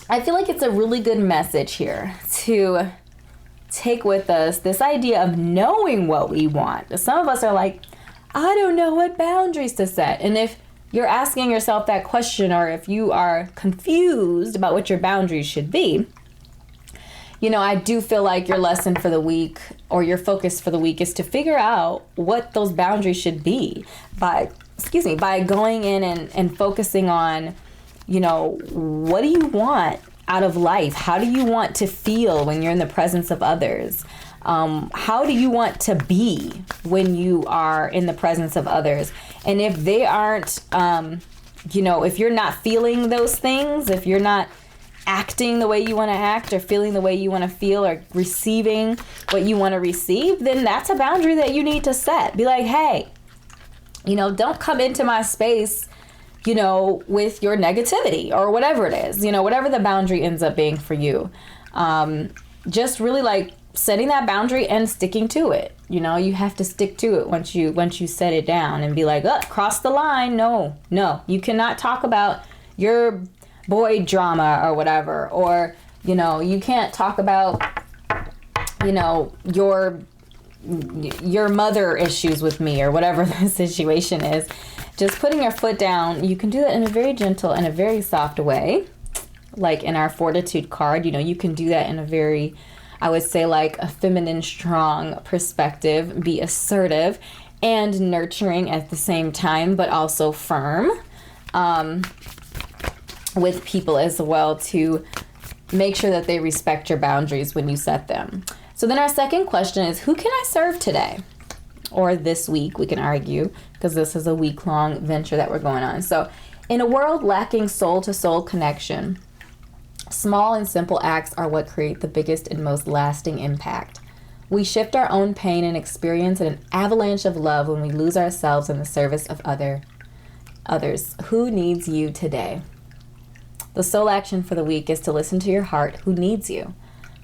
I feel like it's a really good message here to take with us, this idea of knowing what we want. Some of us are like, I don't know what boundaries to set. And if you're asking yourself that question, or if you are confused about what your boundaries should be, I do feel like your lesson for the week, or your focus for the week, is to figure out what those boundaries should be by by going in and focusing on, you know, what do you want out of life? How do you want to feel when you're in the presence of others? How do you want to be when you are in the presence of others? And if they aren't, you know, if you're not feeling those things, if you're not acting the way you want to act or feeling the way you want to feel or receiving what you want to receive, then that's a boundary that you need to set. Be like, hey, you know, don't come into my space, you know, with your negativity or whatever it is, you know, whatever the boundary ends up being for you. Just really like setting that boundary and sticking to it. You know, you have to stick to it once you set it down and be like, oh, cross the line. No, you cannot talk about your boy drama or whatever, or, you know, you can't talk about, you know, your mother issues with me or whatever the situation is. Just putting your foot down. You can do that in a very gentle and a very soft way. Like in our Fortitude card, you know, you can do that in a very, I would say, like a feminine, strong perspective. Be assertive and nurturing at the same time, but also firm with people as well, to make sure that they respect your boundaries when you set them. So then our second question is, who can I serve today? Or this week, we can argue, because this is a week-long venture that we're going on. So in a world lacking soul-to-soul connection, small and simple acts are what create the biggest and most lasting impact. We shift our own pain and experience an avalanche of love when we lose ourselves in the service of others. Who needs you today? The soul action for the week is to listen to your heart. Who needs you?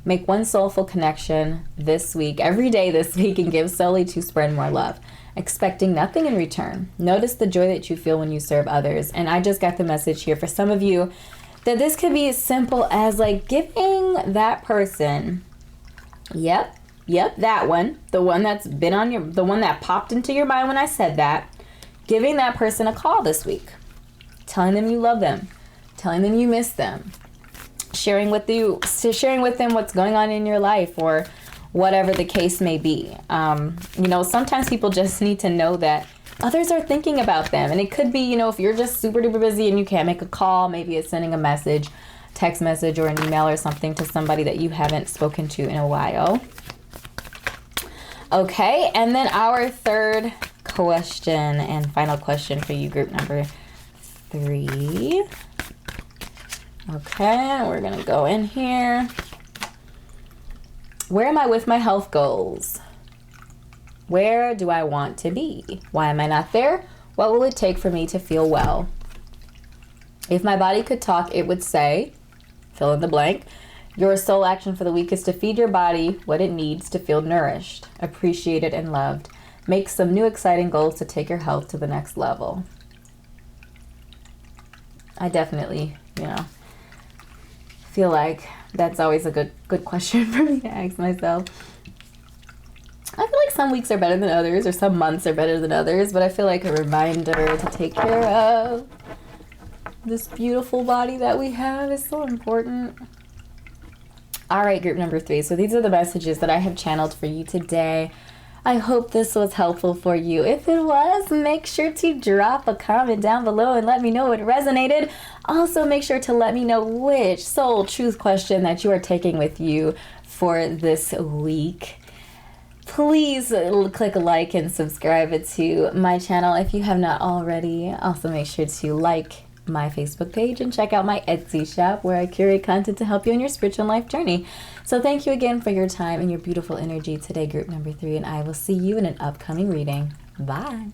Make one soulful connection this week, every day this week, and give solely to spread more love, expecting nothing in return. Notice the joy that you feel when you serve others. And I just got the message here for some of you that this could be as simple as like giving that person, yep, that one, the one that's been on your, the one that popped into your mind when I said that, giving that person a call this week, telling them you love them, telling them you miss them, sharing with them what's going on in your life, or whatever the case may be. You know, sometimes people just need to know that others are thinking about them. And it could be, you know, if you're just super duper busy and you can't make a call, maybe it's sending a message, text message or an email or something to somebody that you haven't spoken to in a while. Okay, and then our third question and final question for you, group number 3. Okay, we're gonna go in here. Where am I with my health goals? Where do I want to be? Why am I not there? What will it take for me to feel well? If my body could talk, it would say, fill in the blank. Your soul action for the week is to feed your body what it needs to feel nourished, appreciated, and loved. Make some new exciting goals to take your health to the next level. I definitely, you know, feel like that's always a good question for me to ask myself. I feel like some weeks are better than others, or some months are better than others, but I feel like a reminder to take care of this beautiful body that we have is so important. All right, group number 3. So these are the messages that I have channeled for you today. I hope this was helpful for you. If it was, make sure to drop a comment down below and let me know it resonated. Also, make sure to let me know which soul truth question that you are taking with you for this week. Please click like and subscribe to my channel if you have not already. Also, make sure to like my Facebook page and check out my Etsy shop where I curate content to help you on your spiritual life journey. So thank you again for your time and your beautiful energy today, group number 3, and I will see you in an upcoming reading. Bye.